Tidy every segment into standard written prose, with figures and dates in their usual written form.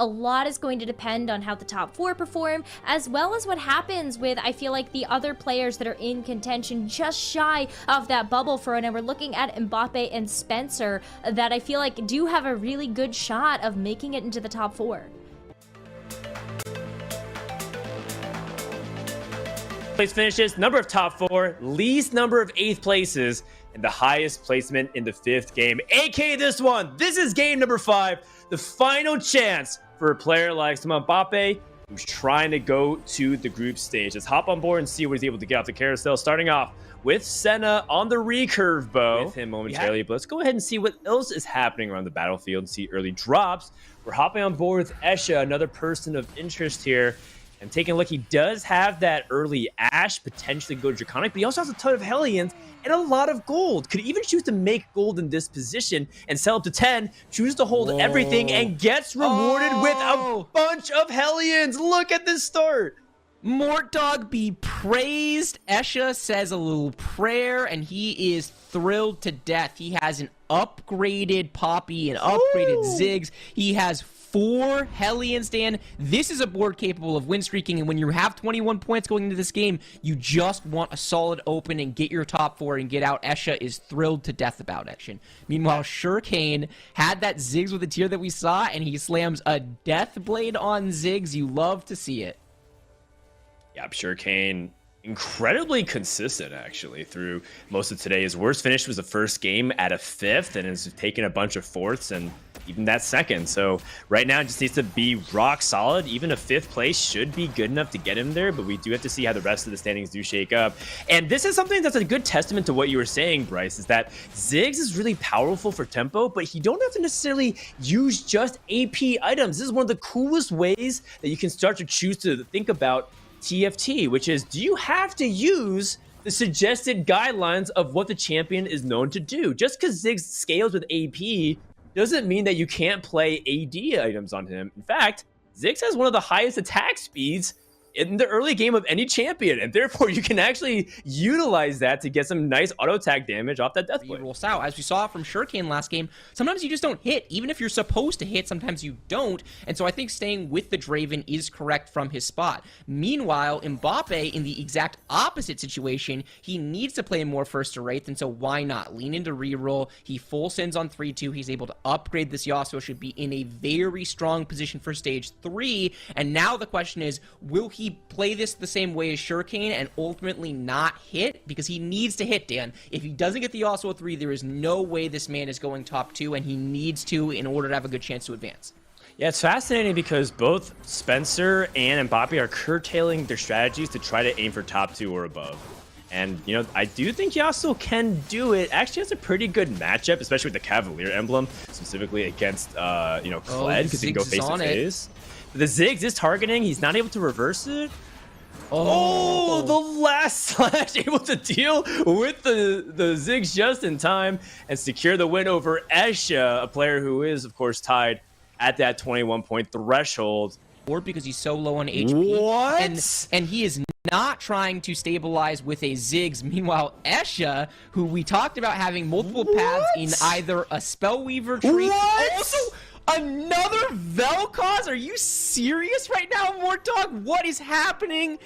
A lot is going to depend on how the top 4 perform, as well as what happens with, I feel like, the other players that are in contention just shy of that bubble for it. And we're looking at Mbappe and Spencer that I feel like do have a really good shot of making it into the top 4. Place finishes, number of top 4, least number of 8th places, and the highest placement in the 5th game. AK this one, this is game number 5, the final chance for a player like Mbappe, who's trying to go to the group stage. Let's hop on board and see what he's able to get off the carousel, starting off with Senna on the recurve bow. With him momentarily, but let's go ahead and see what else is happening around the battlefield and see early drops. We're hopping on board with Escha, another person of interest here. And taking a look, he does have that early Ash, potentially go Draconic, but he also has a ton of Hellions and a lot of gold. Could even choose to make gold in this position and sell up to 10, choose to hold everything, and gets rewarded with a bunch of Hellions. Look at this start. Mortdog be praised. Escha says a little prayer, and he is thrilled to death. He has an upgraded Poppy, an upgraded Ziggs. He has 4 Hellions, Dan. This is a board capable of win streaking, and when you have 21 points going into this game, you just want a solid open and get your top 4 and get out. Escha is thrilled to death about action. Meanwhile, Shurikane had that Ziggs with a tier that we saw, and he slams a Death Blade on Ziggs. You love to see it. Yeah, Shurikane incredibly consistent, actually, through most of today. His worst finish was the first game at a 5th, and has taken a bunch of 4ths and even that 2nd. So right now, it just needs to be rock solid. Even a 5th place should be good enough to get him there, but we do have to see how the rest of the standings do shake up. And this is something that's a good testament to what you were saying, Bryce, is that Ziggs is really powerful for tempo, but you don't have to necessarily use just AP items. This is one of the coolest ways that you can start to choose to think about TFT, which is, do you have to use the suggested guidelines of what the champion is known to do? Just because Ziggs scales with AP doesn't mean that you can't play AD items on him. In fact, Ziggs has one of the highest attack speeds in the early game of any champion, and therefore you can actually utilize that to get some nice auto attack damage off that Death Blade. Rolls out, as we saw from Shurikane last game. Sometimes you just don't hit, even if you're supposed to hit. Sometimes you don't, and so I think staying with the Draven is correct from his spot. Meanwhile, Mbappe, in the exact opposite situation, he needs to play more first to Wraith, and so why not lean into reroll? He full sends on 3-2. He's able to upgrade this Yasuo, should be in a very strong position for stage 3. And now the question is, will he play this the same way as Shurikane and ultimately not hit? Because he needs to hit, Dan. If he doesn't get the Yasuo 3, there is no way this man is going top 2, and he needs to in order to have a good chance to advance. Yeah, it's fascinating because both Spencer and Mbappe are curtailing their strategies to try to aim for top 2 or above. And, you know, I do think Yasuo can do it. Actually has a pretty good matchup, especially with the Cavalier emblem, specifically against, you know, Kled, because he can go face-to-face. The Ziggs is targeting. He's not able to reverse it. Oh, the last slash able to deal with the Ziggs just in time and secure the win over Escha, a player who is, of course, tied at that 21-point threshold. Or because he's so low on HP. What? And he is not trying to stabilize with a Ziggs. Meanwhile, Escha, who we talked about having multiple paths in either a Spellweaver tree, also another Vel'Koz? Are you serious right now, Mortdog? What is happening?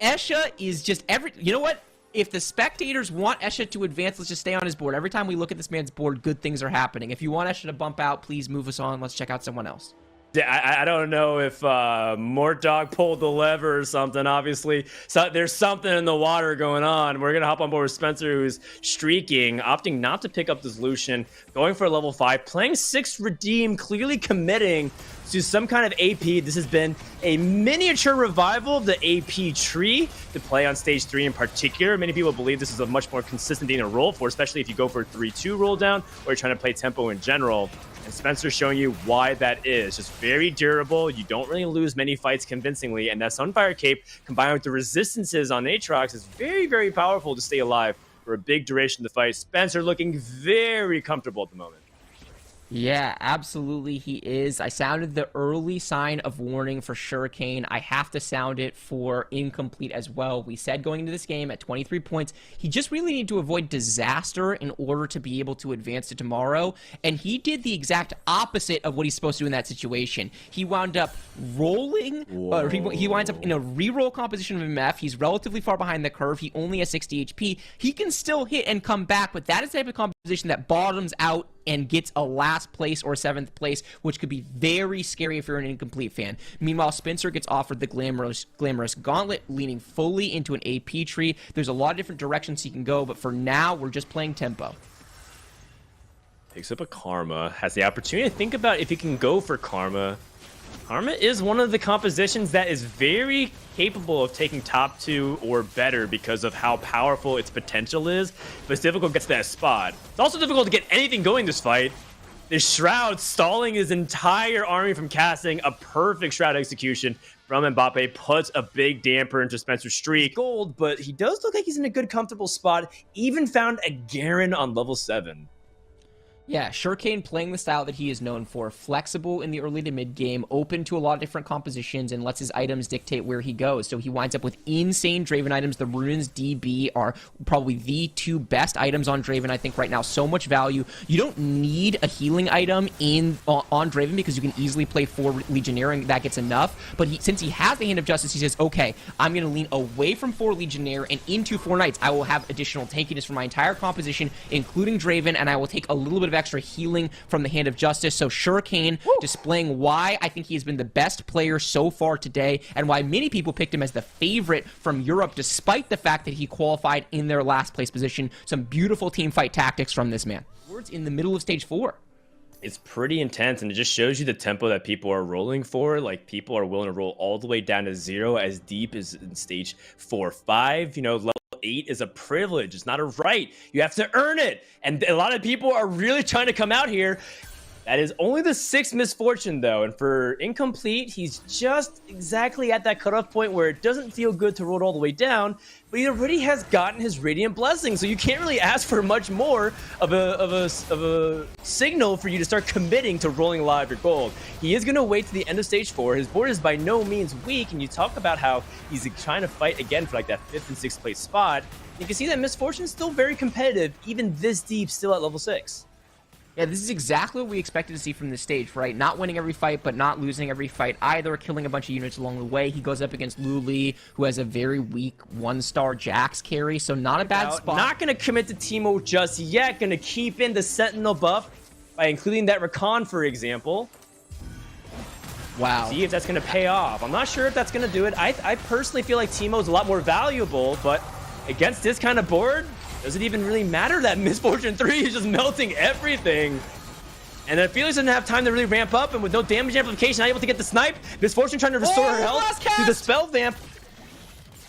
Escha is just you know what? If the spectators want Escha to advance, let's just stay on his board. Every time we look at this man's board, good things are happening. If you want Escha to bump out, please move us on. Let's check out someone else. Yeah, I don't know if Mortdog pulled the lever or something. Obviously, so there's something in the water going on. We're going to hop on board with Spencer, who's streaking, opting not to pick up this Lucian, going for a level 5, playing 6 Redeem, clearly committing to some kind of AP. This has been a miniature revival of the AP tree to play on stage 3 in particular. Many people believe this is a much more consistent thing to roll for, especially if you go for a 3-2 roll down or you're trying to play tempo in general. And Spencer's showing you why that is. Just very durable. You don't really lose many fights convincingly. And that Sunfire Cape, combined with the resistances on Aatrox, is very, very powerful to stay alive for a big duration of the fight. Spencer looking very comfortable at the moment. Yeah, absolutely he is. I sounded the early sign of warning for Shurikane. I have to sound it for Incomplete as well. We said going into this game at 23 points, he just really needed to avoid disaster in order to be able to advance to tomorrow, and he did the exact opposite of what he's supposed to do in that situation. He wound up rolling, he winds up in a reroll composition of MF. He's relatively far behind the curve. He only has 60 HP. He can still hit and come back, but that is the type of composition that bottoms out and gets a last place or 7th place, which could be very scary if you're an Incomplete fan. Meanwhile, Spencer gets offered the glamorous gauntlet, leaning fully into an AP tree. There's a lot of different directions he can go, but for now, we're just playing tempo. Picks up a Karma, has the opportunity to think about if he can go for Karma. Karma is one of the compositions that is very capable of taking top 2 or better because of how powerful its potential is, but it's difficult to get to that spot. It's also difficult to get anything going this fight. This Shroud stalling his entire army from casting. A perfect Shroud execution from Mbappe puts a big damper into Spencer's streak. Gold, but he does look like he's in a good, comfortable spot. Even found a Garen on level 7. Yeah, Shurikane playing the style that he is known for, flexible in the early to mid game, open to a lot of different compositions, and lets his items dictate where he goes. So he winds up with insane Draven items. The Runes DB are probably the 2 best items on Draven, I think, right now. So much value. You don't need a healing item on Draven because you can easily play 4 Legionnaire and that gets enough. But since he has the Hand of Justice, he says, okay, I'm going to lean away from 4 Legionnaire and into 4 Knights. I will have additional tankiness for my entire composition, including Draven, and I will take a little bit of extra healing from the Hand of Justice. So Shurikane displaying why I think he has been the best player so far today, and why many people picked him as the favorite from Europe, despite the fact that he qualified in their last place position. Some beautiful team fight tactics from this man. Words in the middle of stage 4. It's pretty intense, and it just shows you the tempo that people are rolling for. Like, people are willing to roll all the way down to 0, as deep as in stage 4, 5. You know, level 8 is a privilege. It's not a right. You have to earn it. And a lot of people are really trying to come out here. That is only the 6th misfortune, though. And for Incomplete, he's just exactly at that cutoff point where it doesn't feel good to roll it all the way down, but he already has gotten his Radiant Blessing, so you can't really ask for much more of a signal for you to start committing to rolling a lot of your gold. He is going to wait to the end of stage 4. His board is by no means weak, and you talk about how he's trying to fight again for like that 5th and 6th place spot. You can see that Misfortune is still very competitive, even this deep, still at level 6. Yeah, this is exactly what we expected to see from this stage, right? Not winning every fight, but not losing every fight either, killing a bunch of units along the way. He goes up against Luli, who has a very weak 1-star Jax carry, so not a bad spot. Not going to commit to Teemo just yet. Going to keep in the Sentinel buff by including that Rakan, for example. Wow. See if that's going to pay off. I'm not sure if that's going to do it. I personally feel like Teemo's a lot more valuable, but against this kind of board, does it even really matter that Misfortune 3 is just melting everything? And then Felix doesn't have time to really ramp up, and with no damage amplification, not able to get the snipe. Misfortune trying to restore her health through the spell vamp.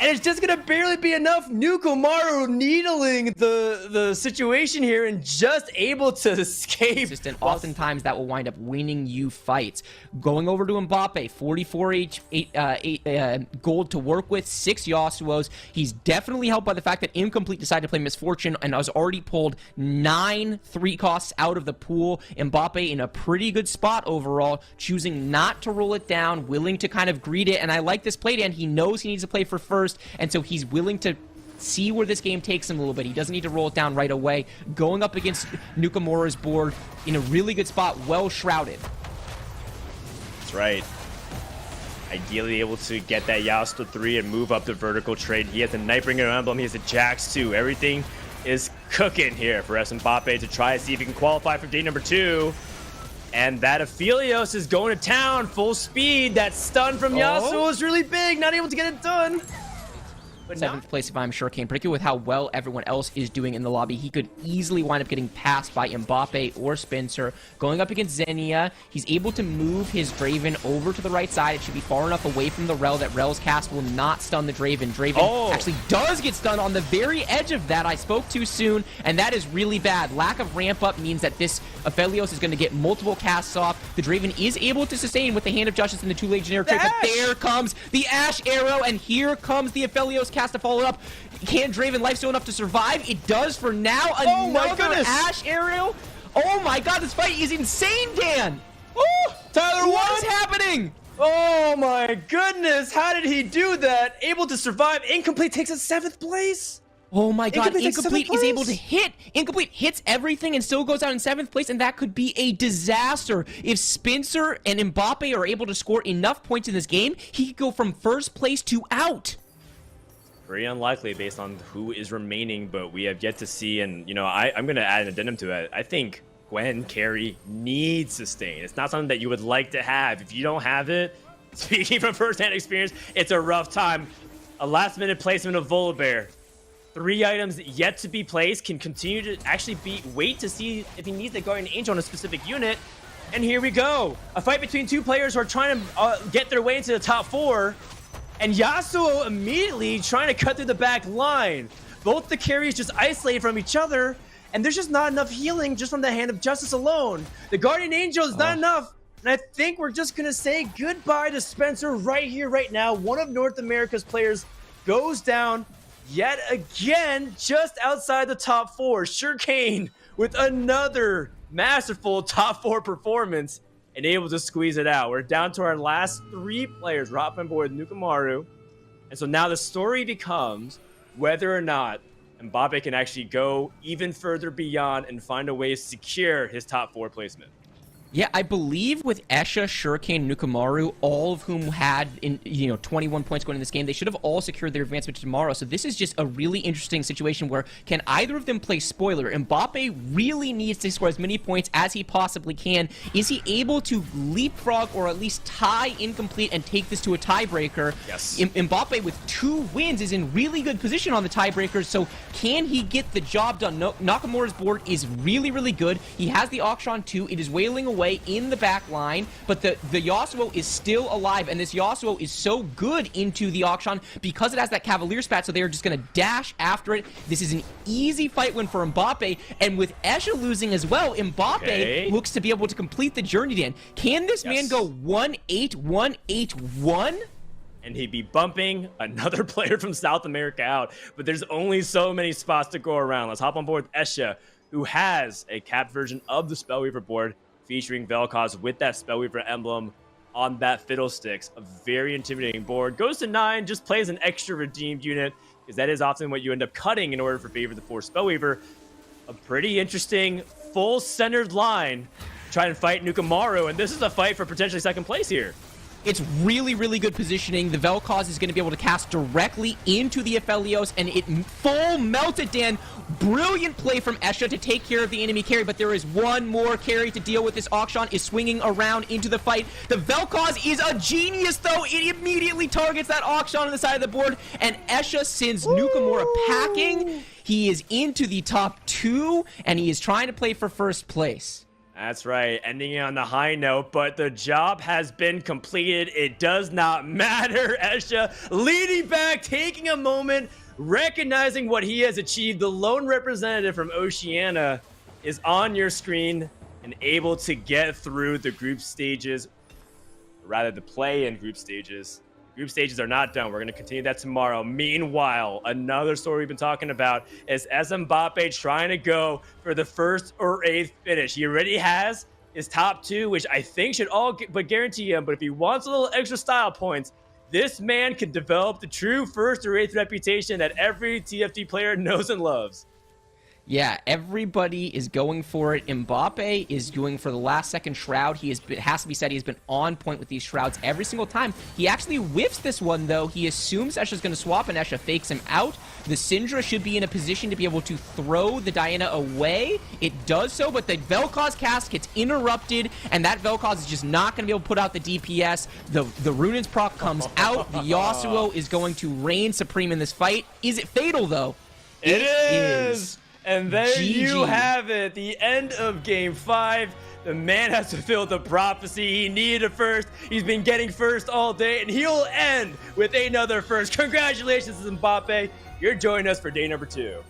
And it's just gonna barely be enough. Nukumaru needling the situation here and just able to escape. Oftentimes that will wind up winning you fights. Going over to Mbappe, 44 gold to work with, 6 Yasuos. He's definitely helped by the fact that Incomplete decided to play Misfortune and has already pulled 9 3 costs out of the pool. Mbappe in a pretty good spot overall, choosing not to roll it down, willing to kind of greet it. And I like this play, Dan. He knows he needs to play for first, and so he's willing to see where this game takes him a little bit. He doesn't need to roll it down right away. Going up against Nukamura's board in a really good spot, well shrouded. That's right. Ideally able to get that Yasuo 3 and move up the vertical trade. He has a Nightbringer emblem. He has a Jax too. Everything is cooking here for Mbappe to try to see if he can qualify for day number 2. And that Aphelios is going to town full speed. That stun from Yasuo is really big. Not able to get it done. But 7th place if I'm Shurikane, particularly with how well everyone else is doing in the lobby. He could easily wind up getting passed by Mbappe or Spencer. Going up against Xenia, he's able to move his Draven over to the right side. It should be far enough away from the Rel that Rel's cast will not stun the Draven. Draven actually does get stunned on the very edge of that. I spoke too soon, and that is really bad. Lack of ramp up means that this Aphelios is going to get multiple casts off. The Draven is able to sustain with the Hand of Justice and the 2 Legionnaire trade, but there comes the Ash Arrow, and here comes the Aphelios cast to follow it up. Can Draven lifesteal enough to survive? It does for now. Another Ash Arrow. Oh my god, this fight is insane, Dan! Oh, Tyler, what is happening? Oh my goodness, how did he do that? Able to survive. Incomplete takes us 7th place. Oh my god, Incomplete takes Incomplete 7th is able to place. hit. Incomplete hits everything and still goes out in 7th place, and that could be a disaster. If Spencer and Mbappe are able to score enough points in this game, he could go from 1st place to out. Very unlikely based on who is remaining, but we have yet to see. And, you know, I'm going to add an addendum to it. I think Gwen carry needs sustain. It's not something that you would like to have. If you don't have it, speaking from firsthand experience, it's a rough time. A last-minute placement of Volibear. 3 items yet to be placed, can continue to actually wait to see if he needs the Guardian Angel on a specific unit. And here we go. A fight between 2 players who are trying to get their way into the top 4. And Yasuo immediately trying to cut through the back line. Both the carries just isolated from each other. And there's just not enough healing just from the Hand of Justice alone. The Guardian Angel is not enough. And I think we're just going to say goodbye to Spencer right here, right now. One of North America's players goes down yet again, just outside the top 4. Shurikane with another masterful top 4 performance and able to squeeze it out. We're down to our last 3 players, Rob and board Nukamuru. And so now the story becomes whether or not Mbappe can actually go even further beyond and find a way to secure his top 4 placement. Yeah, I believe with Esha, Shurikane, Nukamuru, all of whom had 21 points going in this game, they should have all secured their advancement to tomorrow. So this is just a really interesting situation where can either of them play spoiler? Mbappe really needs to score as many points as he possibly can. Is he able to leapfrog or at least tie Incomplete and take this to a tiebreaker? Yes. Mbappe with 2 wins is in really good position on the tiebreakers. So can he get the job done? Nakamura's board is really, really good. He has the Auction 2. It is wailing away in the back line, but the Yasuo is still alive, and this Yasuo is so good into the Auction because it has that Cavalier spat, so they are just going to dash after it. This is an easy fight win for Mbappe, and with Esha losing as well, Mbappe looks to be able to complete the journey then. Can this man go 1-8-1-8-1? And he'd be bumping another player from South America out, but there's only so many spots to go around. Let's hop on board with Esha, who has a capped version of the Spellweaver board, featuring Vel'Koz with that Spellweaver emblem on that Fiddlesticks. A very intimidating board. Goes to 9, just plays an extra redeemed unit, because that is often what you end up cutting in order for favor the 4 Spellweaver. A pretty interesting, full-centered line to try and fight Nukamuru, and this is a fight for potentially 2nd place here. It's really, really good positioning. The Vel'Koz is going to be able to cast directly into the Aphelios, and it full melted, Dan. Brilliant play from Esha to take care of the enemy carry, but there is one more carry to deal with. This Auction is swinging around into the fight. The Vel'Koz is a genius, though. It immediately targets that Auction on the side of the board, and Esha sends Nukamura packing. He is into the top 2, and he is trying to play for 1st place. That's right, ending on the high note, but the job has been completed. It does not matter. Esha leading back, taking a moment, recognizing what he has achieved. The lone representative from Oceania is on your screen and able to get through the group stages, or rather the play-in group stages. Group stages are not done. We're going to continue that tomorrow. Meanwhile, another story we've been talking about is Mbappe trying to go for the 1st or 8th finish. He already has his top 2, which I think should all but guarantee him. But if he wants a little extra style points, this man can develop the true 1st or 8th reputation that every TFT player knows and loves. Yeah, everybody is going for it. Mbappe is going for the last second shroud. It has to be said, he has been on point with these shrouds every single time. He actually whiffs this one, though. He assumes Esha's going to swap, and Esha fakes him out. The Syndra should be in a position to be able to throw the Diana away. It does so, but the Vel'Koz cast gets interrupted, and that Vel'Koz is just not going to be able to put out the DPS. The Runaan's proc comes out. The Yasuo is going to reign supreme in this fight. Is it fatal, though? It is! And there GG. you have it, the end of Game 5. The man has fulfilled the prophecy. He needed a 1st. He's been getting 1st all day, and he'll end with another 1st. Congratulations, Mbappe. You're joining us for day number 2.